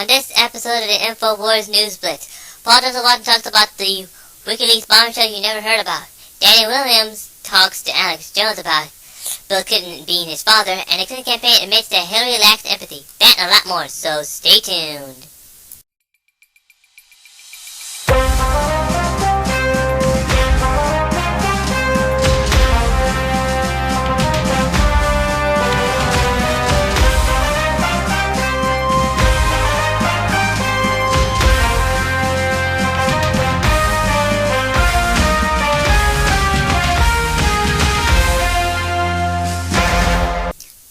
On this episode of the Infowars News Blitz, Paul Watson talks about the Wikileaks bombshell you never heard about. Danney Williams talks to Alex Jones about Bill Clinton being his father, and the Clinton campaign admits that Hillary lacks empathy. That and a lot more, so stay tuned.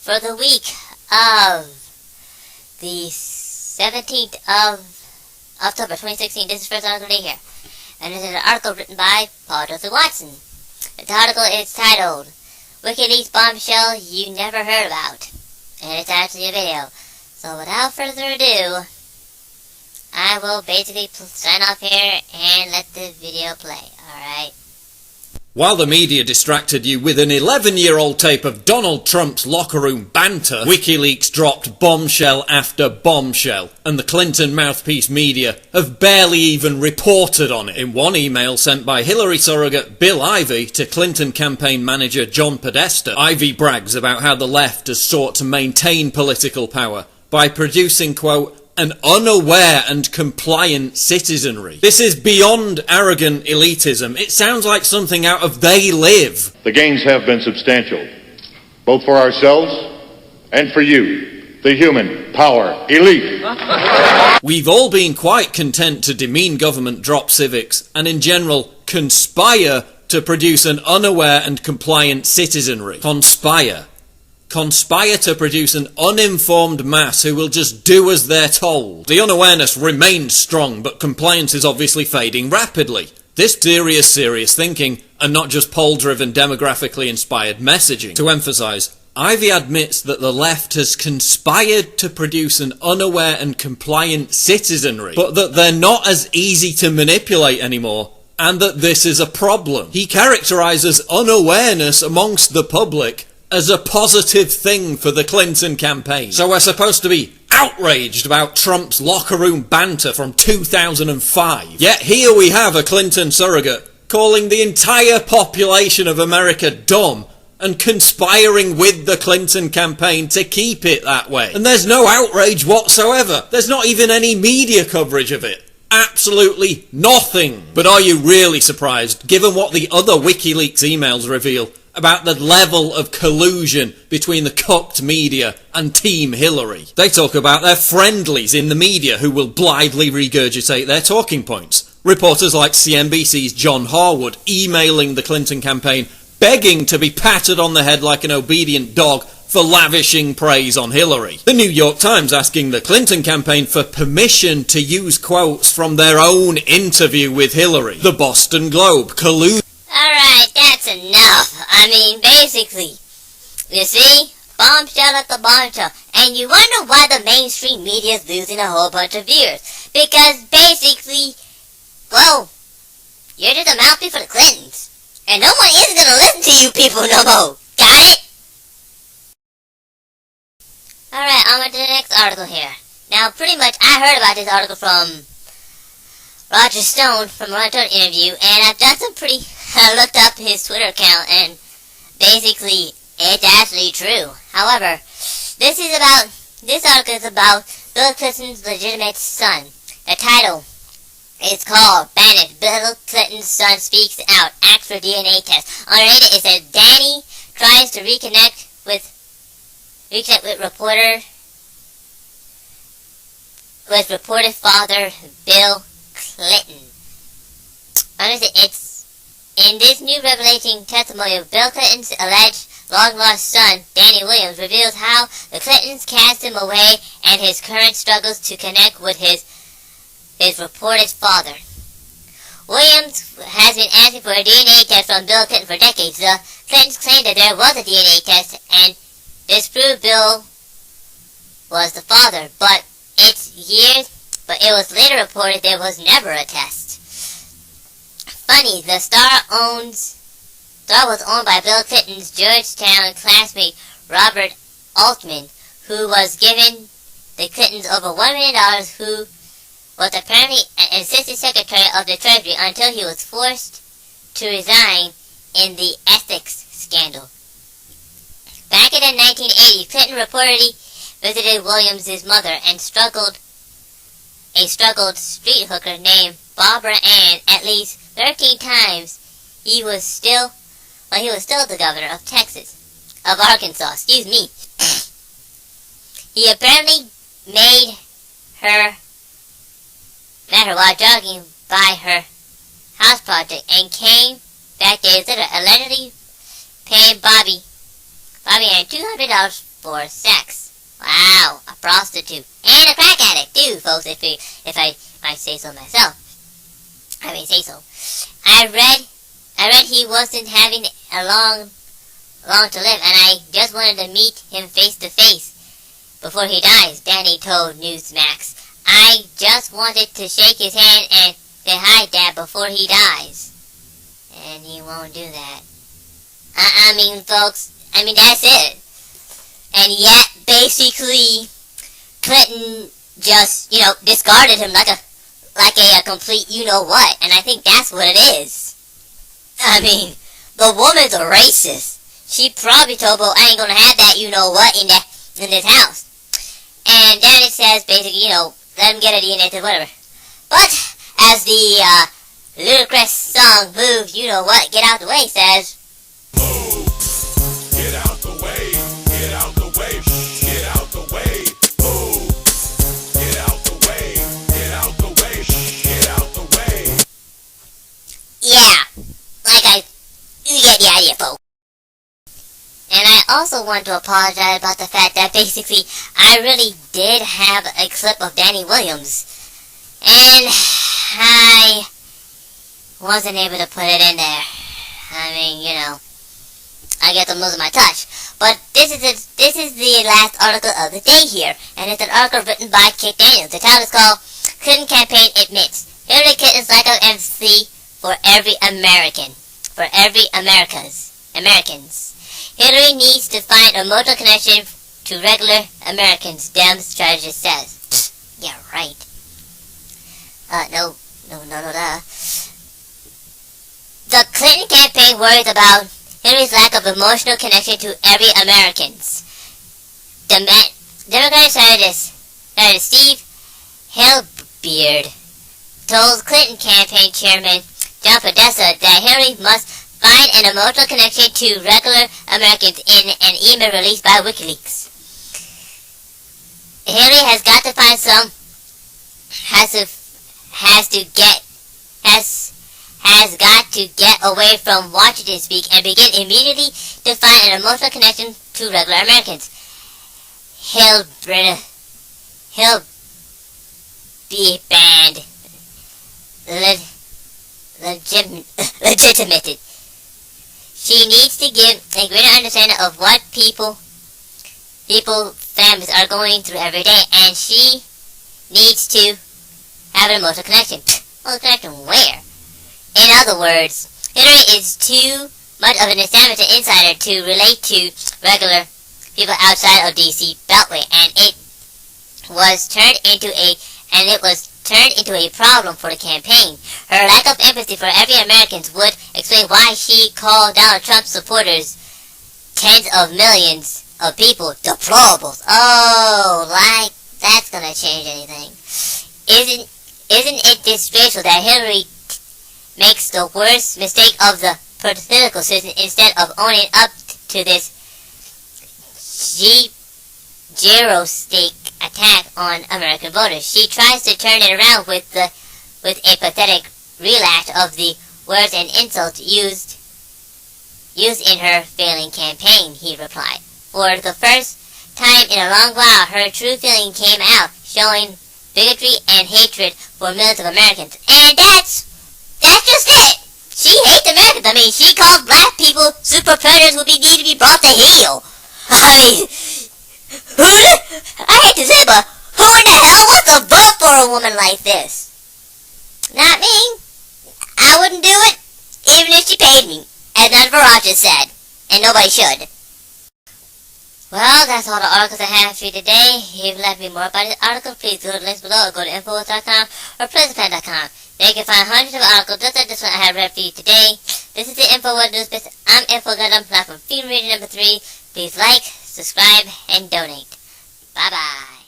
For the week of the 17th of October 2016, this is the first article right here. And this is an article written by Paul Watson. The article is titled, Wikileaks Bombshell You Never Heard About. And it's actually a video. So without further ado, I will basically sign off here and let the video play. Alright? While the media distracted you with an 11-year-old tape of Donald Trump's locker room banter, Wikileaks dropped bombshell after bombshell, and the Clinton mouthpiece media have barely even reported on it. In one email sent by Hillary surrogate Bill Ivey to Clinton campaign manager John Podesta, Ivey brags about how the left has sought to maintain political power by producing, quote, an unaware and compliant citizenry. This is beyond arrogant elitism. It sounds like something out of They Live. The gains have been substantial, both for ourselves and for you, the human power elite. We've all been quite content to demean government, drop civics, and in general conspire to produce an unaware and compliant citizenry. Conspire to produce an uninformed mass who will just do as they're told. The unawareness remains strong, but compliance is obviously fading rapidly. This serious thinking, and not just poll-driven, demographically inspired messaging. To emphasise, Ivey admits that the left has conspired to produce an unaware and compliant citizenry, but that they're not as easy to manipulate anymore, and that this is a problem. He characterises unawareness amongst the public as a positive thing for the Clinton campaign. So we're supposed to be outraged about Trump's locker room banter from 2005. Yet here we have a Clinton surrogate calling the entire population of America dumb and conspiring with the Clinton campaign to keep it that way. And there's no outrage whatsoever. There's not even any media coverage of it. Absolutely nothing. But are you really surprised, given what the other WikiLeaks emails reveal about the level of collusion between the cooked media and Team Hillary? They talk about their friendlies in the media who will blithely regurgitate their talking points. Reporters like CNBC's John Harwood emailing the Clinton campaign, begging to be patted on the head like an obedient dog for lavishing praise on Hillary. The New York Times asking the Clinton campaign for permission to use quotes from their own interview with Hillary. The Boston Globe collusion. Alright, that's enough. I mean, basically, you see, bombshell at the bombshell, and you wonder why the mainstream media is losing a whole bunch of viewers. Because basically, well, you're just a mouthpiece for the Clintons, and no one is gonna listen to you people no more. Got it? Alright, on to the next article here. Now, pretty much, I heard about this article from Roger Stone from an Untold interview, and I've done some I looked up his Twitter account, and basically, it's actually true. However, this article is about Bill Clinton's legitimate son. The title is called Banished. Bill Clinton's son speaks out, asks for DNA test. Underneath it, it says Danney tries to reconnect with reported father Bill Clinton. Underneath it, it's in this new revelating testimony of Bill Clinton's alleged long-lost son, Danney Williams, reveals how the Clintons cast him away and his current struggles to connect with his reported father. Williams has been asking for a DNA test from Bill Clinton for decades. The Clintons claimed that there was a DNA test and disproved Bill was the father, but it was later reported there was never a test. Funny, the star was owned by Bill Clinton's Georgetown classmate Robert Altman, who was given the the Clintons over $1 million, who was apparently an assistant secretary of the Treasury until he was forced to resign in the ethics scandal. Back in the 1980s, Clinton reportedly visited Williams' mother and struggled street hooker named Barbara Ann at least 13 times. He was still the governor of Arkansas, He apparently met her while jogging by her house project and came back days later, allegedly paying Bobby Ann $200 for sex. Wow, a prostitute. And a crack addict, too, folks, if I might say so myself. I read he wasn't having a long to live, and I just wanted to meet him face to face before he dies, Danney told Newsmax. I just wanted to shake his hand and say hi, Dad, before he dies. And he won't do that. Folks, that's it. And yet, basically, Clinton just, discarded him like a complete you-know-what, and I think that's what it is. The woman's a racist. She probably told Bo, I ain't gonna have that you-know-what in this house. And then it says, basically, let him get a DNA test, whatever. But, as the, ludicrous song, Move, you-know-what, Get Out the Way, says, move, get out the way, get out the way, get out the way, move, get out the way, get out the way, get out the way. Yeah, you get the idea, folks. And I also want to apologize about the fact that basically I really did have a clip of Danney Williams, and I wasn't able to put it in there. I guess I'm losing my touch. But this is the last article of the day here, and it's an article written by Kit Daniels. The title is called Clinton Campaign Admits Hillary Clinton's lack of empathy for every American. For every Americans. Hillary needs to find a emotional connection to regular Americans, Dems strategist says. Yeah, right. No. The Clinton campaign worries about Hillary's lack of emotional connection to every Americans. Democratic strategist Steve Hilbeard told Clinton campaign chairman John Podesta that Hillary must find an emotional connection to regular Americans in an email released by Wikileaks. Hillary has got to find has got to get away from Washington speak and begin immediately to find an emotional connection to regular Americans. He'll be banned. Legitimated. She needs to give a greater understanding of what families are going through every day, and she needs to have an emotional connection. Emotional connection where? In other words, Hillary is too much of an establishment insider to relate to regular people outside of DC Beltway, and it was turned into a problem for the campaign. Her lack of empathy for every American would explain why she called Donald Trump's supporters, tens of millions of people, deplorables. Oh, like that's gonna change anything. Isn't it disgraceful that Hillary makes the worst mistake of the political system instead of owning up to this gyroscopic attack on American voters? She tries to turn it around with a pathetic rehash of the words and insults used in her failing campaign, he replied. For the first time in a long while, her true feeling came out, showing bigotry and hatred for millions of Americans. And that's just it! She hates Americans. She called black people super predators who need to be brought to heel. I hate to say it, but who in the hell wants to vote for a woman like this? Not me. I wouldn't do it, even if she paid me, as None Varach said, and nobody should. Well, that's all the articles I have for you today. If you'd like to read more about this article, please go to the links below or go to Infowars.com or PrisonPlan.com. There you can find hundreds of articles just like this one I have read for you today. This is the Infowars News Bits. I'm Infogundam, live from Field Reading number 3. Please like, subscribe, and donate. Bye-bye.